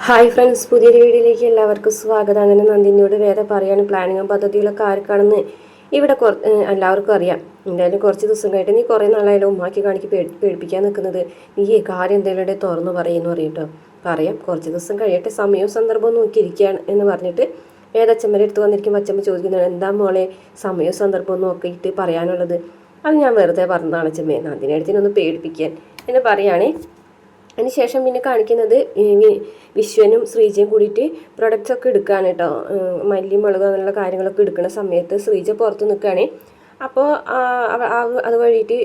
Hi friends, പുതിയൊരു വീഡിയോയിലേക്ക് എല്ലാവർക്കും സ്വാഗതം. അങ്ങനെ നന്ദിനിയോട് വേറെ പറയാണ് പ്ലാനിങ്ങും പദ്ധതികളൊക്കെ ആർക്കാണെന്ന് ഇവിടെ എല്ലാവർക്കും അറിയാം. എന്തായാലും കുറച്ച് ദിവസം കഴിഞ്ഞിട്ട് നീ കുറേ നാളായാലും ഉമ്മാക്കി കാണിക്ക് പേടിപ്പിക്കാൻ നിൽക്കുന്നത്, നീ കാര്യം എന്തെങ്കിലും തുറന്നു പറയുമെന്ന് പറയട്ടോ. പറയാം, കുറച്ച് ദിവസം കഴിയട്ടെ, സമയവും സന്ദർഭവും നോക്കിയിരിക്കുകയാണ് എന്ന് പറഞ്ഞിട്ട് വേദച്ചമ്മയുടെ അടുത്ത് വന്നിരിക്കുമ്പോൾ അച്ചമ്മ ചോദിക്കുന്നത്, എന്താ മോളെ സമയവും സന്ദർഭവും നോക്കിയിട്ട് പറയാനുള്ളത്? അത് ഞാൻ വെറുതെ പറഞ്ഞതാണ് അച്ചമ്മേ, നന്ദിനി അടുത്തിനൊന്ന് പേടിപ്പിക്കാൻ എന്ന് പറയുകയാണേ. അതിനുശേഷം പിന്നെ കാണിക്കുന്നത് വിശ്വനും ശ്രീജയും കൂടിയിട്ട് പ്രൊഡക്റ്റ്സ് ഒക്കെ എടുക്കുകയാണ് കേട്ടോ. മല്ലി മുളക് അങ്ങനെയുള്ള കാര്യങ്ങളൊക്കെ എടുക്കുന്ന സമയത്ത് ശ്രീജ പുറത്ത് നിൽക്കുകയാണ്. അപ്പോൾ അത് വഴിയിട്ട്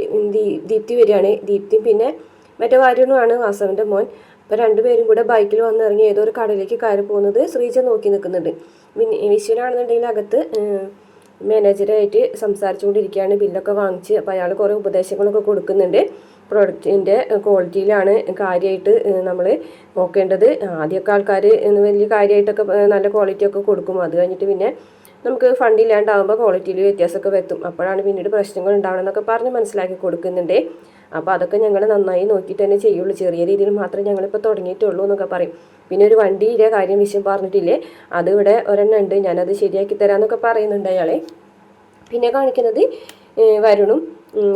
ദീപ്തി വരികയാണ്. ദീപ്തി പിന്നെ മറ്റേ വരുണുമാണ് വാസവൻ്റെ മോൻ. അപ്പോൾ രണ്ടുപേരും കൂടെ ബൈക്കിൽ വന്നിറങ്ങി ഏതോ ഒരു കടയിലേക്ക് കയറി പോകുന്നത് ശ്രീജ നോക്കി നിൽക്കുന്നുണ്ട്. വിശ്വനാണെന്നുണ്ടെങ്കിൽ അകത്ത് മാനേജറായിട്ട് സംസാരിച്ചുകൊണ്ടിരിക്കുകയാണ്. ബില്ലൊക്കെ വാങ്ങിച്ച് അപ്പോൾ അയാൾ കുറേ ഉപദേശങ്ങളൊക്കെ കൊടുക്കുന്നുണ്ട്. പ്രൊഡക്റ്റിൻ്റെ ക്വാളിറ്റിയിലാണ് കാര്യമായിട്ട് നമ്മൾ നോക്കേണ്ടത്. ആദ്യമൊക്കെ ആൾക്കാർ വലിയ കാര്യമായിട്ടൊക്കെ നല്ല ക്വാളിറ്റിയൊക്കെ കൊടുക്കും. അത് കഴിഞ്ഞിട്ട് പിന്നെ നമുക്ക് ഫണ്ട് ഇല്ലാണ്ടാകുമ്പോൾ ക്വാളിറ്റിയിൽ വ്യത്യാസമൊക്കെ വരുത്തും. അപ്പോഴാണ് പിന്നീട് പ്രശ്നങ്ങൾ ഉണ്ടാവണമെന്നൊക്കെ പറഞ്ഞ് മനസ്സിലാക്കി കൊടുക്കുന്നുണ്ട്. അപ്പോൾ അതൊക്കെ ഞങ്ങൾ നന്നായി നോക്കിയിട്ട് തന്നെ ചെയ്യുള്ളൂ, ചെറിയ രീതിയിൽ മാത്രമേ ഞങ്ങളിപ്പോൾ തുടങ്ങിയിട്ടുള്ളൂ എന്നൊക്കെ പറയും. പിന്നെ ഒരു വണ്ടിയിലെ കാര്യം വിഷയം പറഞ്ഞിട്ടില്ലേ, അത് ഇവിടെ ഒരെണ്ണം ഉണ്ട്, ഞാനത് ശരിയാക്കി തരാമെന്നൊക്കെ പറയുന്നുണ്ട് അയാളെ. പിന്നെ കാണിക്കുന്നത് വരുണും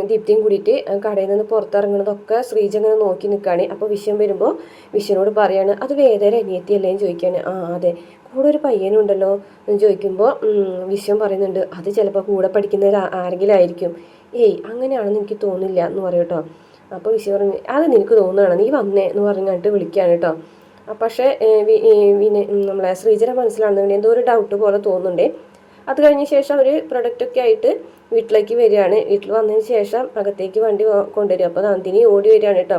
ദീപ്തിയും കൂടിയിട്ട് കടയിൽ നിന്ന് പുറത്തിറങ്ങുന്നതൊക്കെ ശ്രീജ അങ്ങനെ നോക്കി നിൽക്കുകയാണ്. അപ്പോൾ വിഷയം വരുമ്പോൾ വിഷയനോട് പറയാണ്, അത് വേദന അനിയത്തിയല്ലേ എന്ന് ചോദിക്കുകയാണ്. അതെ, കൂടെ ഒരു പയ്യനുണ്ടല്ലോ എന്ന് ചോദിക്കുമ്പോൾ വിഷയം പറയുന്നുണ്ട്, അത് ചിലപ്പോൾ കൂടെ പഠിക്കുന്ന ആരെങ്കിലും ആയിരിക്കും. അങ്ങനെയാണെന്ന് എനിക്ക് തോന്നില്ല എന്ന് പറയും കേട്ടോ. അപ്പോൾ വിഷയം പറഞ്ഞു, അത് നിനക്ക് തോന്നുകയാണ്, നീ വന്നേ എന്ന് പറഞ്ഞിട്ട് വിളിക്കുകയാണ് കേട്ടോ. പക്ഷേ നമ്മളെ ശ്രീജയുടെ മനസ്സിലാണെന്നുണ്ടെങ്കിൽ എന്തോ ഒരു ഡൗട്ട് പോലെ തോന്നുന്നുണ്ട്. അത് കഴിഞ്ഞ ശേഷം ഒരു പ്രൊഡക്റ്റൊക്കെ ആയിട്ട് വീട്ടിലേക്ക് വരികയാണ്. വീട്ടിൽ വന്നതിന് ശേഷം അകത്തേക്ക് വണ്ടി കൊണ്ടുവരും. അപ്പോൾ നന്ദിനി ഓടി വരികയാണ് കേട്ടോ.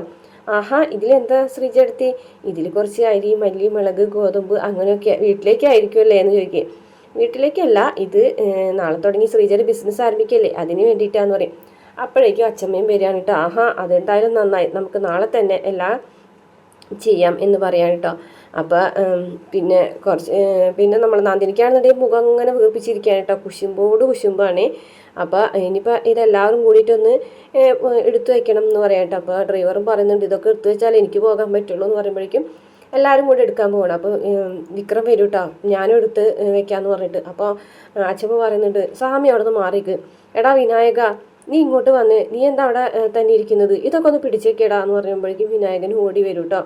ഇതിലെന്താ ശ്രീജ എടുത്തി? ഇതിൽ കുറച്ച് അരി, മല്ലി, മുളക്, ഗോതമ്പ് അങ്ങനെയൊക്കെ വീട്ടിലേക്കായിരിക്കുമല്ലേ എന്ന് ചോദിക്കുക. വീട്ടിലേക്കല്ല, ഇത് നാളെ തുടങ്ങി ശ്രീജയുടെ ബിസിനസ് ആരംഭിക്കല്ലേ, അതിന് വേണ്ടിയിട്ടാന്ന് പറയും. അപ്പോഴേക്കും അച്ഛമ്മയും വരികയാണ് കേട്ടോ. അതെന്തായാലും നന്നായി, നമുക്ക് നാളെ തന്നെ എല്ലാം ചെയ്യാം എന്ന് പറയാൻ കേട്ടോ. അപ്പോൾ പിന്നെ നമ്മൾ നന്ദിനിക്കാണെന്നുണ്ടെങ്കിൽ മുഖം അങ്ങനെ വീർപ്പിച്ചിരിക്കുകയാണ് കേട്ടോ. കുശുമ്പാണ്. അപ്പോൾ ഇനിയിപ്പോൾ ഇതെല്ലാവരും കൂടിയിട്ടൊന്ന് എടുത്തു വയ്ക്കണം എന്ന് പറയാം കേട്ടോ. അപ്പോൾ ഡ്രൈവറും പറയുന്നുണ്ട്, ഇതൊക്കെ എടുത്തു വെച്ചാൽ എനിക്ക് പോകാൻ പറ്റുള്ളൂ എന്ന് പറയുമ്പോഴേക്കും എല്ലാവരും കൂടി എടുക്കാൻ പോകണം. അപ്പോൾ വിക്രം വരും കേട്ടോ, ഞാനും എടുത്ത് വെക്കാമെന്ന് പറഞ്ഞിട്ട്. അപ്പോൾ അച്ഛമ്മ പറയുന്നുണ്ട്, സ്വാമി അവിടെ നിന്ന് മാറിക്ക്, എടാ വിനായക നീ ഇങ്ങോട്ട് വന്ന്, നീ എന്താ അവിടെ തന്നെ ഇരിക്കുന്നത്, ഇതൊക്കെ ഒന്ന് പിടിച്ചേക്കേടാ എന്ന് പറയുമ്പോഴേക്കും വിനായകൻ ഓടി വരും കേട്ടോ.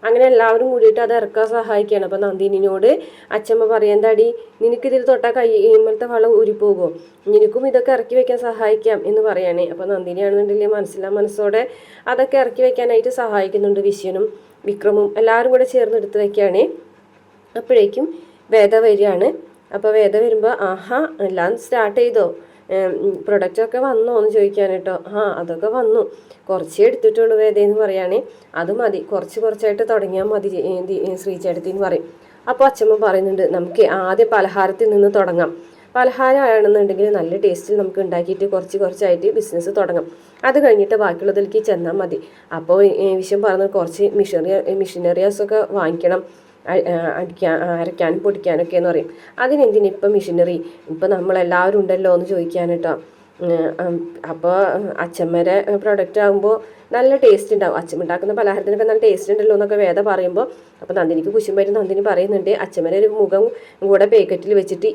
അങ്ങനെ എല്ലാവരും കൂടിയിട്ട് അത് ഇറക്കാൻ സഹായിക്കുകയാണ്. അപ്പോൾ നന്ദിനിയോട് അച്ഛമ്മ പറയാം, എന്താടി നിനക്കിതിൽ തൊട്ടാൽ കൈമലത്തെ വളം ഊരിപ്പോകുമോ, നിനക്കും ഇതൊക്കെ ഇറക്കി വെക്കാൻ സഹായിക്കാം എന്ന് പറയുകയാണേ. അപ്പോൾ നന്ദിനിയാണെന്നുണ്ടെങ്കിൽ മനസ്സോടെ അതൊക്കെ ഇറക്കി വെക്കാനായിട്ട് സഹായിക്കുന്നുണ്ട്. വിശ്വനും വിക്രമും എല്ലാവരും കൂടെ ചേർന്ന് എടുത്ത് വെക്കുകയാണേ. അപ്പോഴേക്കും വേദ വരികയാണ്. അപ്പോൾ വേദ വരുമ്പോൾ എല്ലാം സ്റ്റാർട്ട് ചെയ്തോ, പ്രൊഡക്റ്റൊക്കെ വന്നോ എന്ന് ചോദിക്കാൻ കേട്ടോ. അതൊക്കെ വന്നു, കുറച്ചേ എടുത്തിട്ടുള്ളൂ വേദയെന്ന് പറയുകയാണെ. അത് മതി, കുറച്ചായിട്ട് തുടങ്ങിയാൽ മതി ശ്രീചേട്ടത്തിന്ന് പറയും. അപ്പോൾ അച്ഛമ്മ പറയുന്നുണ്ട്, നമുക്ക് ആദ്യം പലഹാരത്തിൽ നിന്ന് തുടങ്ങാം. പലഹാരമാണെന്നുണ്ടെങ്കിൽ നല്ല ടേസ്റ്റിൽ നമുക്ക് ഉണ്ടാക്കിയിട്ട് കുറച്ചായിട്ട് ബിസിനസ് തുടങ്ങാം. അത് കഴിഞ്ഞിട്ട് ബാക്കിയുള്ളതിലേക്ക് ചെന്നാൽ മതി. അപ്പോൾ വിഷയം പറഞ്ഞത് കുറച്ച് മിഷനറിയാസൊക്കെ വാങ്ങിക്കണം, അരയ്ക്കാനും പൊടിക്കാനൊക്കെ എന്ന് പറയും. അതിനെന്തിനിപ്പം മിഷനറി, ഇപ്പം നമ്മളെല്ലാവരും ഉണ്ടല്ലോ എന്ന് ചോദിക്കാൻ കേട്ടോ. അപ്പോൾ അച്ഛമ്മയുടെ പ്രൊഡക്റ്റ് ആകുമ്പോൾ നല്ല ടേസ്റ്റ് ഉണ്ടാവും, അച്ഛമ്മ ഉണ്ടാക്കുന്ന പലഹാരത്തിനൊക്കെ നല്ല ടേസ്റ്റ് ഉണ്ടല്ലോ എന്നൊക്കെ വേദ പറയുമ്പോൾ അപ്പോൾ നന്ദിനിക്ക് കുശുമ്പായിട്ട് നന്ദിനി പറയുന്നുണ്ട്, അച്ഛമ്മയുടെ ഒരു മുഖം കൂടെ പാക്കറ്റിൽ വെച്ചിട്ട്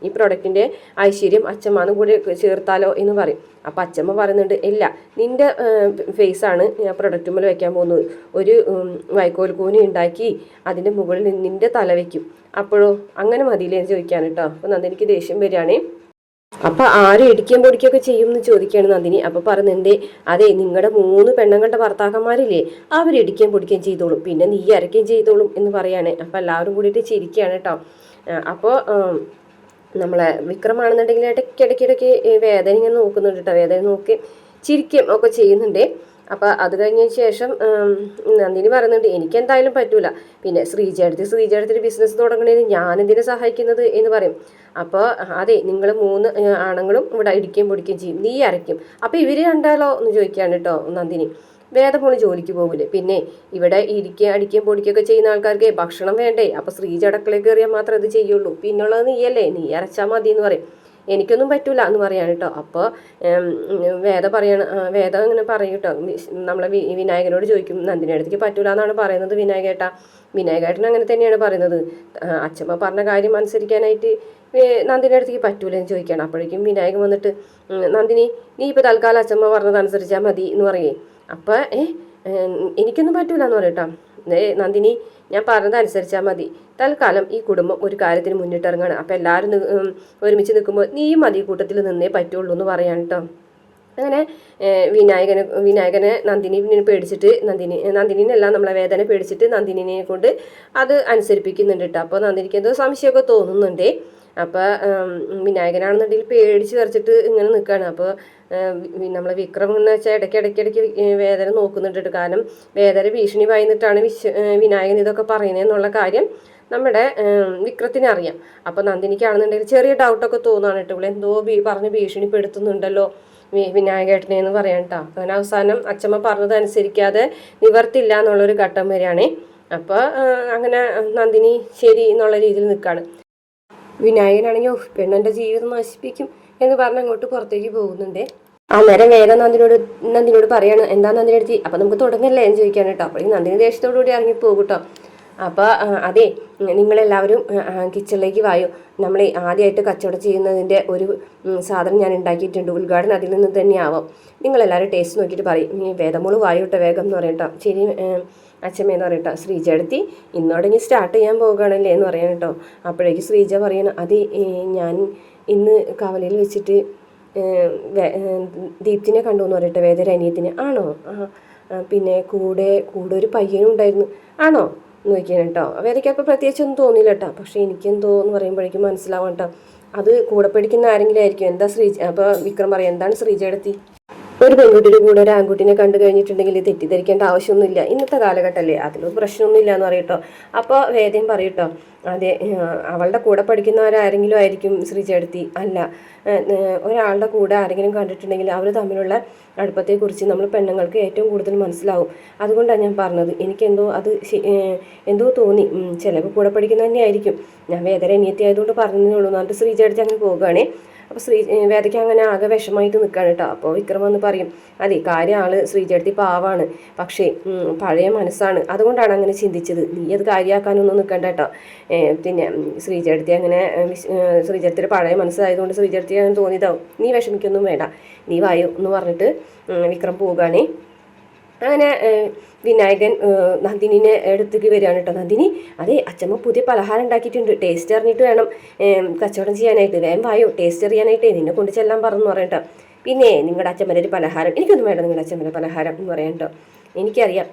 ഈ പ്രൊഡക്റ്റിൻ്റെ ഐശ്വര്യം അച്ഛമ്മന്ന് കൂടെ ചേർത്താലോ എന്ന് പറയും. അപ്പോൾ അച്ഛമ്മ പറയുന്നുണ്ട്, ഇല്ല, നിൻ്റെ ഫേസാണ് ഞാൻ പ്രൊഡക്റ്റുമ്പോൾ വെക്കാൻ പോകുന്നത്. ഒരു വൈക്കോൽ കൂനി ഉണ്ടാക്കി അതിൻ്റെ മുകളിൽ നിൻ്റെ തല വയ്ക്കും, അപ്പോഴോ അങ്ങനെ മതിയില്ലേ എന്ന് ചോദിക്കാൻ കേട്ടോ. അപ്പോൾ നന്ദിനിക്ക് ദേഷ്യം വരികയാണേ. അപ്പോൾ ആരും ഇടിക്കുകയും പൊടിക്കുകയൊക്കെ ചെയ്യും എന്ന് ചോദിക്കുകയാണ് നന്ദിനി. അപ്പോൾ പറയുന്നുണ്ട്, അതെ, നിങ്ങളുടെ 3 പെണ്ണുങ്ങളുടെ ഭർത്താക്കന്മാരില്ലേ, അവരിടിക്കുകയും പൊടിക്കുകയും ചെയ്തോളും, പിന്നെ നീ അരയ്ക്കുകയും ചെയ്തോളും എന്ന് പറയാണ്. അപ്പോൾ എല്ലാവരും കൂടിയിട്ട് ചിരിക്കുകയാണ് കേട്ടോ. അപ്പോൾ നമ്മളെ വിക്രമാണെന്നുണ്ടെങ്കിൽ ഇടയ്ക്കിടയ്ക്ക് വേദന ഇങ്ങനെ നോക്കുന്നുണ്ട് കേട്ടോ. വേദന നോക്കി ചിരിക്കുകയും ഒക്കെ ചെയ്യുന്നുണ്ട്. അപ്പോൾ അത് കഴിഞ്ഞതിന് ശേഷം നന്ദിനി പറയുന്നുണ്ട്, എനിക്കെന്തായാലും പറ്റൂല, പിന്നെ ശ്രീചേട്ടത്തി ബിസിനസ് തുടങ്ങണേന് ഞാനെന്തിനെ സഹായിക്കുന്നത് എന്ന് പറയും. അപ്പോൾ അതെ, നിങ്ങൾ 3 ആണുങ്ങളും ഇവിടെ ഇടിക്കുകയും പൊടിക്കുകയും ചെയ്യും, നീ അരയ്ക്കും, അപ്പോൾ ഇവർ കണ്ടാലോ എന്ന് ചോദിക്കുകയാണ് കേട്ടോ നന്ദിനി. വേദമോള് ജോലിക്ക് പോകില്ലേ, പിന്നെ ഇവിടെ അടിക്കുകയും പൊടിക്കുകയൊക്കെ ചെയ്യുന്ന ആൾക്കാർക്ക് ഭക്ഷണം വേണ്ടേ, അപ്പോൾ ശ്രീജ അടുക്കളയിൽ കയറിയാൽ മാത്രമേ അത് ചെയ്യുള്ളൂ, പിന്നുള്ളത് നീയല്ലേ, നീ അരച്ചാൽ മതി എന്ന് പറയും. എനിക്കൊന്നും പറ്റൂല എന്ന് പറയാണ് കേട്ടോ. അപ്പോൾ വേദ ഇങ്ങനെ പറയും കേട്ടോ, നമ്മളെ വിനായകനോട് ചോദിക്കും നന്ദിനി അടുത്തേക്ക് പറ്റൂല എന്നാണ് പറയുന്നത് വിനായകേട്ടൻ അങ്ങനെ തന്നെയാണ് പറയുന്നത്. അച്ഛമ്മ പറഞ്ഞ കാര്യം അനുസരിക്കാനായിട്ട് നന്ദിനി അടുത്തേക്ക് പറ്റൂലെന്ന് ചോദിക്കുകയാണ്. അപ്പോഴേക്കും വിനായകൻ വന്നിട്ട് നന്ദിനി നീ ഇപ്പോൾ തൽക്കാലം അച്ഛമ്മ പറഞ്ഞതനുസരിച്ചാൽ മതി എന്ന് പറയേ. അപ്പോൾ എനിക്കൊന്നും പറ്റൂല എന്ന് പറയട്ടോ. നന്ദിനി ഞാൻ പറഞ്ഞതനുസരിച്ചാൽ മതി, തൽക്കാലം ഈ കുടുംബം ഒരു കാര്യത്തിന് മുന്നിട്ടിറങ്ങാണ്, അപ്പോൾ എല്ലാവരും ഒരുമിച്ച് നിൽക്കുമ്പോൾ നീയും മതി കൂട്ടത്തിൽ നിന്നേ പറ്റുള്ളൂ എന്ന് പറയാൻ കേട്ടോ. അങ്ങനെ വിനായകനെ നന്ദിനിനെ പേടിച്ചിട്ട് നന്ദിനിനെല്ലാം നമ്മളെ വേദന പേടിച്ചിട്ട് നന്ദിനിനെ കൊണ്ട് അത് അനുസരിപ്പിക്കുന്നുണ്ട് കേട്ടോ. അപ്പോൾ നന്ദിനിക്ക് എന്തോ സംശയമൊക്കെ തോന്നുന്നുണ്ട്. അപ്പോൾ വിനായകനാണെന്നുണ്ടെങ്കിൽ പേടിച്ച് വരച്ചിട്ട് ഇങ്ങനെ നിൽക്കുകയാണ്. അപ്പോൾ നമ്മളെ വിക്രം എന്ന് വെച്ചാൽ ഇടയ്ക്കിടയ്ക്ക് വേദന നോക്കുന്നുണ്ട്. കാരണം വേദന ഭീഷണി വായിന്നിട്ടാണ് വിനായകൻ ഇതൊക്കെ പറയുന്നതെന്നുള്ള കാര്യം നമ്മുടെ വിക്രത്തിന് അറിയാം. അപ്പോൾ നന്ദിനിക്കാണെന്നുണ്ടെങ്കിൽ ചെറിയ ഡൗട്ടൊക്കെ തോന്നുകയാണ് കേട്ടോ, ഇവിടെ എന്തോ പറഞ്ഞ് ഭീഷണിപ്പെടുത്തുന്നുണ്ടല്ലോ വിനായകേട്ടനെ എന്ന് പറയാൻ കേട്ടോ. അങ്ങനെ അവസാനം അച്ഛമ്മ പറഞ്ഞതനുസരിക്കാതെ നിവർത്തില്ല എന്നുള്ളൊരു ഘട്ടം വരെയാണ്. അപ്പോൾ അങ്ങനെ നന്ദിനി ശരി എന്നുള്ള രീതിയിൽ നിൽക്കുകയാണ്. വിനായകനാണെങ്കിൽ പെണ്ണിൻ്റെ ജീവിതം നശിപ്പിക്കും എന്ന് പറഞ്ഞ് അങ്ങോട്ട് പുറത്തേക്ക് പോകുന്നുണ്ട്. അന്നേരം വേദ നന്ദിനോട് പറയാണ് എന്താ നന്ദിനി എടുത്തി, അപ്പം നമുക്ക് തുടങ്ങല്ലേ എന്ന് ചോദിക്കാൻ കേട്ടോ. അപ്പോഴേക്കും നന്ദിനി ദേഷ്യത്തോടു കൂടി ഇറങ്ങി പോകും കേട്ടോ. അപ്പോൾ അതെ, നിങ്ങളെല്ലാവരും കിച്ചണിലേക്ക് വായോ, നമ്മൾ ആദ്യമായിട്ട് കച്ചവടം ചെയ്യുന്നതിൻ്റെ ഒരു സാധനം ഞാൻ ഉണ്ടാക്കിയിട്ടുണ്ട്, ഉദ്ഘാടനം അതിൽ നിന്ന് തന്നെ ആവാം, നിങ്ങളെല്ലാവരും ടേസ്റ്റ് നോക്കിയിട്ട് പറയും. വേദമോള് വായോ കേട്ടോ വേഗം എന്ന് പറയട്ടോ. ശരി അച്ഛമ്മയെന്ന് പറയട്ടോ. ശ്രീജ എടുത്തി ഇന്നോടങ്ങി സ്റ്റാർട്ട് ചെയ്യാൻ പോകുകയാണല്ലേ എന്ന് പറയാൻ കേട്ടോ. അപ്പോഴേക്ക് ശ്രീജ പറയണം അത് ഞാൻ ഇന്ന് കവലയിൽ വെച്ചിട്ട് ദീപ്തിനെ കണ്ടു എന്ന് പറയട്ടെ, വേദര അനിയത്തിനെ. ആണോ? പിന്നെ കൂടെ ഒരു പയ്യനും ഉണ്ടായിരുന്നു. ആണോ എന്ന് ചോദിക്കാൻ കേട്ടോ. വേദയ്ക്കപ്പോൾ പ്രത്യേകിച്ചൊന്നും തോന്നിയില്ല കേട്ടോ. പക്ഷേ എനിക്കെന്തോ എന്ന് പറയുമ്പോഴേക്കും മനസ്സിലാവും കേട്ടോ, അത് കൂടെ പഠിക്കുന്ന ആരെങ്കിലും ആയിരിക്കും. എന്താ ശ്രീജ? അപ്പോൾ വിക്രം പറയാം എന്താണ് ശ്രീജ എടുത്തി, ഒരു പെൺകുട്ടിയുടെ കൂടെ ഒരു ആൺകുട്ടിനെ കണ്ടു കഴിഞ്ഞിട്ടുണ്ടെങ്കിൽ തെറ്റിദ്ധരിക്കേണ്ട ആവശ്യമൊന്നുമില്ല, ഇന്നത്തെ കാലഘട്ടമല്ലേ, അതിലൊന്നും പ്രശ്നമൊന്നുമില്ല എന്ന് പറയട്ടോ. അപ്പോൾ വേദയും പറയട്ടോ അതെ അവളുടെ കൂടെ പഠിക്കുന്നവരാരെങ്കിലും ആയിരിക്കും ശ്രീചേടത്തി, അല്ല ഒരാളുടെ കൂടെ ആരെങ്കിലും കണ്ടിട്ടുണ്ടെങ്കിൽ അവർ തമ്മിലുള്ള അടുപ്പത്തെക്കുറിച്ച് നമ്മൾ പെണ്ണുങ്ങൾക്ക് ഏറ്റവും കൂടുതൽ മനസ്സിലാവും. അതുകൊണ്ടാണ് ഞാൻ പറഞ്ഞത്, എനിക്കെന്തോ അത് എന്തോ തോന്നി, ചിലപ്പോൾ കൂടെ പഠിക്കുന്ന തന്നെ ആയിരിക്കും, ഞാൻ വേദന അനിയത്തി ആയതുകൊണ്ട് പറഞ്ഞതേ ഉള്ളൂ എന്ന് പറഞ്ഞിട്ട് ശ്രീചേടത്തി അങ്ങനെ പോകുകയാണേ. അപ്പോൾ വേദയ്ക്ക് അങ്ങനെ ആകെ വിഷമമായിട്ട് നിൽക്കുകയാണ് കേട്ടോ. അപ്പോൾ വിക്രം വന്ന് പറയും അതെ കാര്യം ആള് ശ്രീചേടത്തി പാവാണ്, പക്ഷേ പഴയ മനസ്സാണ്, അതുകൊണ്ടാണ് അങ്ങനെ ചിന്തിച്ചത്, നീ അത് കാര്യമാക്കാനൊന്നും നിൽക്കണ്ട കേട്ടോ. പിന്നെ ശ്രീചേടത്തി അങ്ങനെ ശ്രീചേടത്തിയുടെ പഴയ മനസ്സായതുകൊണ്ട് ശ്രീചേടത്തി അങ്ങനെ തോന്നിയതാവും, നീ വിഷമിക്കൊന്നും വേണ്ട, നീ വായു എന്ന് പറഞ്ഞിട്ട് വിക്രം പോവുകയാണേ. അങ്ങനെ വിനായകൻ നന്ദിനിനെ അടുത്തേക്ക് വരികയാണ് കേട്ടോ. നന്ദിനി അതെ അച്ഛമ്മ പുതിയ പലഹാരം ഉണ്ടാക്കിയിട്ടുണ്ട്, ടേസ്റ്റ് അറിഞ്ഞിട്ട് വേണം കച്ചവടം ചെയ്യാനായിട്ട്, വേഗം വായോ ടേസ്റ്റ് അറിയാനായിട്ടേ നിന്നെ കൊണ്ട് ചെല്ലാൻ പറഞ്ഞു പറയട്ടോ. പിന്നെ നിങ്ങളുടെ അച്ഛമ്മൻ്റെ ഒരു പലഹാരം, എനിക്കൊന്നും വേണ്ട നിങ്ങളുടെ അച്ഛമ്മൻ്റെ പലഹാരം എന്ന് പറയാൻ കേട്ടോ. എനിക്കറിയാം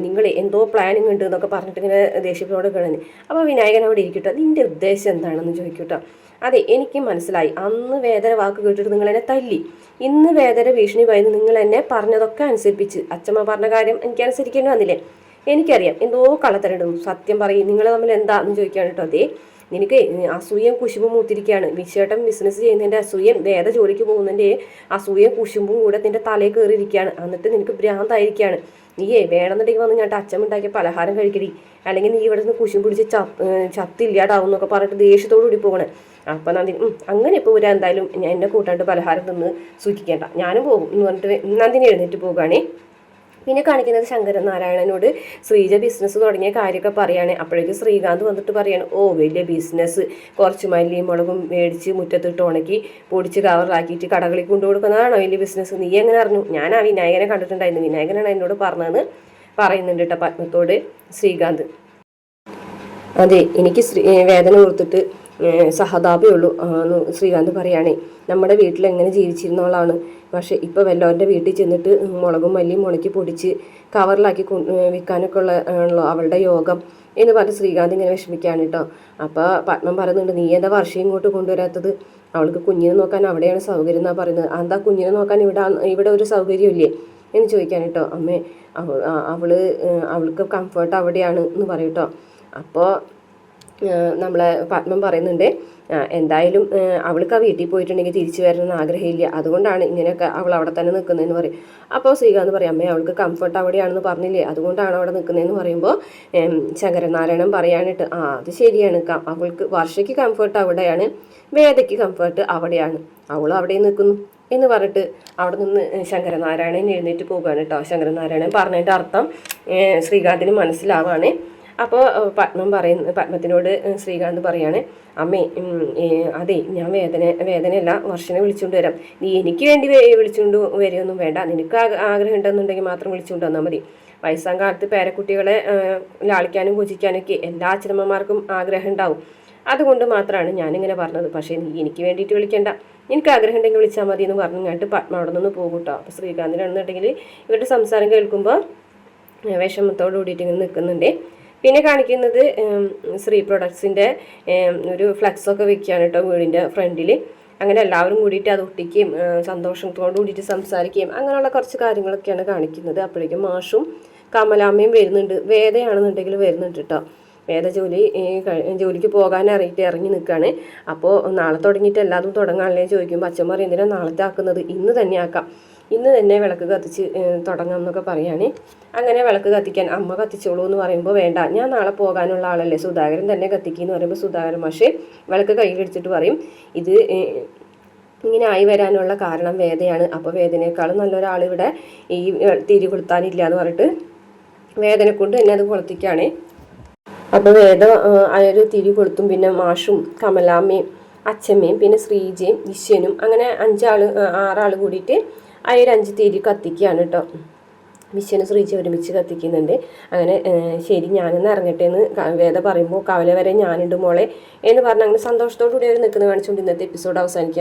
നിങ്ങൾ എന്തോ പ്ലാനിങ് ഉണ്ട് എന്നൊക്കെ പറഞ്ഞിട്ട് ഇങ്ങനെ ദേഷ്യത്തോട് കിടന്ന്. അപ്പോൾ വിനായകൻ അവിടെ ഇരിക്കട്ടോ, നിൻ്റെ ഉദ്ദേശം എന്താണെന്ന് ചോദിക്കൂട്ടോ. അതെ എനിക്ക് മനസ്സിലായി, അന്ന് വേദന വാക്ക് കേട്ടിട്ട് നിങ്ങളെന്നെ തല്ലി, ഇന്ന് വേദന ഭീഷണി പറയുന്നത് നിങ്ങൾ എന്നെ പറഞ്ഞതൊക്കെ അനുസരിപ്പിച്ച്, അച്ഛമ്മ പറഞ്ഞ കാര്യം എനിക്ക് അനുസരിക്കേണ്ടി വന്നില്ലേ, എനിക്കറിയാം എന്തോ കള്ളത്തരടും, സത്യം പറയും, നിങ്ങൾ തമ്മിൽ എന്താണെന്ന് ചോദിക്കുകയാണ് കേട്ടോ. അതെ നിനക്ക് അസൂയം കുശുമ്പും മൂത്തിരിക്കുകയാണ്, വിശേഷം ബിസിനസ് ചെയ്യുന്നതിൻ്റെ അസൂയം, വേദ ജോലിക്ക് പോകുന്നതിൻ്റെ അസൂയം കുശുമ്പും കൂടെ നിൻ്റെ തലയിൽ കയറിയിരിക്കുകയാണ്, എന്നിട്ട് നിനക്ക് ഭ്രാന്തായിരിക്കുകയാണ്, നീയേ വേണമെന്നുണ്ടെങ്കിൽ വന്ന് ഞാൻ അച്ഛമുണ്ടാക്കിയ പലഹാരം കഴിക്കടി, അല്ലെങ്കിൽ നീ ഇവിടെ നിന്ന് കുശും പിടിച്ച് ചത്തില്ലാടാവും എന്നൊക്കെ പറഞ്ഞിട്ട് ദേഷ്യത്തോടു കൂടി പോകണേ. അപ്പം നന്ദിനി അങ്ങനെ ഇപ്പോൾ വരാൻ എന്തായാലും ഞാൻ എന്നെ കൂട്ടാണ്ട് പലഹാരം തിന്ന് സൂചിക്കേണ്ട, ഞാനും പോകും എന്ന് പറഞ്ഞിട്ട് നന്ദിനി എഴുന്നേറ്റ് പോകുകയാണേ. പിന്നെ കാണിക്കുന്നത് ശങ്കരനാരായണനോട് ശ്രീജ ബിസിനസ് തുടങ്ങിയ കാര്യമൊക്കെ പറയുകയാണ്. അപ്പോഴേക്കും ശ്രീകാന്ത് വന്നിട്ട് പറയാണ് ഓ വലിയ ബിസിനസ്, കുറച്ച് മല്ലിയും മുളകും മേടിച്ച് മുറ്റത്തിട്ട് ഉണക്കി പൊടിച്ച് കവറിലാക്കിയിട്ട് കടകളിൽ കൊണ്ടു കൊടുക്കുന്നതാണോ വലിയ ബിസിനസ്, നീ എങ്ങനെ അറിഞ്ഞു? ഞാൻ ആ വിനായകനെ കണ്ടിട്ടുണ്ടായിരുന്നു, വിനായകനാണ് എന്നോട് പറഞ്ഞതെന്ന് പറയുന്നുണ്ട് കേട്ടോ പത്മത്തോട് ശ്രീകാന്ത്. അതെ എനിക്ക് വേദന കൊടുത്തിട്ട് സഹതാപേ ഉള്ളൂ ശ്രീകാന്ത് പറയുകയാണേ. നമ്മുടെ വീട്ടിൽ എങ്ങനെ ജീവിച്ചിരുന്നവളാണ്, പക്ഷേ ഇപ്പോൾ വല്ലവൻ്റെ വീട്ടിൽ ചെന്നിട്ട് മുളകും മല്ലിയും ഉണക്കി പൊടിച്ച് കവറിലാക്കി വിൽക്കാനൊക്കെ ആണല്ലോ അവളുടെ യോഗം എന്ന് പറഞ്ഞ് ശ്രീകാന്ത് ഇങ്ങനെ വിഷമിക്കുകയാണ് കേട്ടോ. അപ്പോൾ പത്മം പറയുന്നുണ്ട് നീ എന്താ വർഷം ഇങ്ങോട്ട് കൊണ്ടുവരാത്തത്, അവൾക്ക് കുഞ്ഞിനെ നോക്കാൻ അവിടെയാണ് സൗകര്യം എന്നാണ് പറയുന്നത്, എന്താ കുഞ്ഞിനെ നോക്കാൻ ഇവിടെ ഒരു സൗകര്യമില്ലേ എന്ന് ചോദിക്കാൻ കേട്ടോ. അമ്മേ അവൾക്ക് കംഫർട്ട് അവിടെയാണ് എന്ന് പറയും കേട്ടോ. അപ്പോൾ നമ്മളെ പത്മം പറയുന്നുണ്ട് എന്തായാലും അവൾക്ക് ആ വീട്ടിൽ പോയിട്ടുണ്ടെങ്കിൽ തിരിച്ചു വരണമെന്ന് ആഗ്രഹമില്ല, അതുകൊണ്ടാണ് ഇങ്ങനെയൊക്കെ അവൾ അവിടെ തന്നെ നിൽക്കുന്നതെന്ന് പറയും. അപ്പോൾ ശ്രീകാന്ത് പറയും, അമ്മേ അവൾക്ക് കംഫർട്ട് അവിടെയാണെന്ന് പറഞ്ഞില്ലേ, അതുകൊണ്ടാണ് അവിടെ നിൽക്കുന്നതെന്ന് പറയുമ്പോൾ ശങ്കരനാരായണൻ പറയാനിട്ട് അത് ശരിയാണ്, അവൾക്ക് വർഷയ്ക്ക് കംഫർട്ട് അവിടെയാണ്, വേദയ്ക്ക് കംഫർട്ട് അവിടെയാണ്, അവളും അവിടെ നിൽക്കുന്നു എന്ന് പറഞ്ഞിട്ട് അവിടെ നിന്ന് ശങ്കരനാരായണൻ എഴുന്നേറ്റ് പോകുകയാണ് കേട്ടോ. ശങ്കരനാരായണൻ പറഞ്ഞതിൻ്റെ അർത്ഥം ശ്രീകാന്തിന് മനസ്സിലാവാണ്. അപ്പോൾ പത്മത്തിനോട് ശ്രീകാന്ത് പറയാണ്, അമ്മേ അതെ ഞാൻ വേദനയല്ല വർഷനെ വിളിച്ചുകൊണ്ട് വരാം, നീ എനിക്ക് വേണ്ടി വിളിച്ചുകൊണ്ട് വരികയൊന്നും വേണ്ട, നിനക്ക് ആഗ്രഹം ഉണ്ടെന്നുണ്ടെങ്കിൽ മാത്രം വിളിച്ചുകൊണ്ട് വന്നാൽ മതി. വയസ്സാം കാലത്ത് പേരക്കുട്ടികളെ ലാളിക്കാനും പൂജിക്കാനൊക്കെ എല്ലാ അച്ഛനമ്മമാർക്കും ആഗ്രഹം ഉണ്ടാവും, അതുകൊണ്ട് മാത്രമാണ് ഞാനിങ്ങനെ പറഞ്ഞത്. പക്ഷേ നീ എനിക്ക് വേണ്ടിയിട്ട് വിളിക്കേണ്ട, എനിക്ക് ആഗ്രഹം ഉണ്ടെങ്കിൽ വിളിച്ചാൽ മതി എന്ന് പറഞ്ഞിട്ട് പത്മ അവിടെ നിന്ന് പോകും കേട്ടോ. അപ്പോൾ ശ്രീകാന്തിനാണെന്നുണ്ടെങ്കിൽ ഇവരുടെ സംസാരം കേൾക്കുമ്പോൾ വിഷമത്തോട് കൂടിയിട്ട് ഇങ്ങനെ നിൽക്കുന്നുണ്ട്. പിന്നെ കാണിക്കുന്നത് ശ്രീ പ്രൊഡക്ട്സിൻ്റെ ഒരു ഫ്ലക്സൊക്കെ വെക്കുകയാണ് കേട്ടോ വീടിൻ്റെ ഫ്രണ്ടിൽ. അങ്ങനെ എല്ലാവരും കൂടിയിട്ട് അത് ഒട്ടിക്കുകയും സന്തോഷത്തോട് കൂടിയിട്ട് സംസാരിക്കുകയും അങ്ങനെയുള്ള കുറച്ച് കാര്യങ്ങളൊക്കെയാണ് കാണിക്കുന്നത്. അപ്പോഴേക്കും മാഷും കമലാമ്മയും വരുന്നുണ്ട്, വേദയാണെന്നുണ്ടെങ്കിൽ വരുന്നുണ്ട് കേട്ടോ. വേദ ജോലിക്ക് പോകാൻ ഇറങ്ങി നിൽക്കുകയാണ്. അപ്പോൾ നാളെ തുടങ്ങിയിട്ട് എല്ലാതും തുടങ്ങാനല്ലേ ചോദിക്കുമ്പോൾ അച്ഛൻ പറയും, എന്തിനാണ് നാളത്തെ ആക്കുന്നത്, ഇന്ന് തന്നെ ആക്കാം, ഇന്ന് തന്നെ വിളക്ക് കത്തിച്ച് തുടങ്ങാം എന്നൊക്കെ പറയാണ്. അങ്ങനെ വിളക്ക് കത്തിക്കാൻ അമ്മ കത്തിച്ചോളൂ എന്ന് പറയുമ്പോൾ വേണ്ട, ഞാൻ നാളെ പോകാനുള്ള ആളല്ലേ, സുധാകരൻ തന്നെ കത്തിക്കെന്ന് പറയുമ്പോൾ സുധാകരൻ മാഷ് വിളക്ക് കയ്യിലെടുത്തിട്ട് പറയും, ഇത് ഇങ്ങനെ ആയി വരാനുള്ള കാരണം വേദയാണ്, അപ്പോൾ വേദനയെക്കാളും നല്ലൊരാൾ ഇവിടെ ഈ തിരി കൊളുത്താനില്ല എന്ന് പറഞ്ഞിട്ട് വേദനെ കൊണ്ട് തന്നെ അത് കൊളുത്തിക്കാണ്. അപ്പോൾ വേദ അയൊരു തിരി കൊളുത്തും. പിന്നെ മാഷും കമലാമ്മയും അച്ഛമ്മയും പിന്നെ ശ്രീജയും വിശ്വനും അങ്ങനെ 6 കൂടിയിട്ട് അയൊരു 5 തിരി കത്തിക്കുകയാണ് കേട്ടോ. വിശ്വനും ശ്രീജ ഒരുമിച്ച് കത്തിക്കുന്നുണ്ട്. അങ്ങനെ ശരി ഞാനൊന്ന് ഇറങ്ങട്ടെ എന്ന് വേദ പറയുമ്പോൾ കവല വരെ ഞാനുണ്ട് മോളെ എന്ന് പറഞ്ഞ് അങ്ങനെ സന്തോഷത്തോടു കൂടി അവർ നിൽക്കുന്നത് കാണിച്ചുകൊണ്ട് ഇന്നത്തെ എപ്പിസോഡ് അവസാനിക്കുക.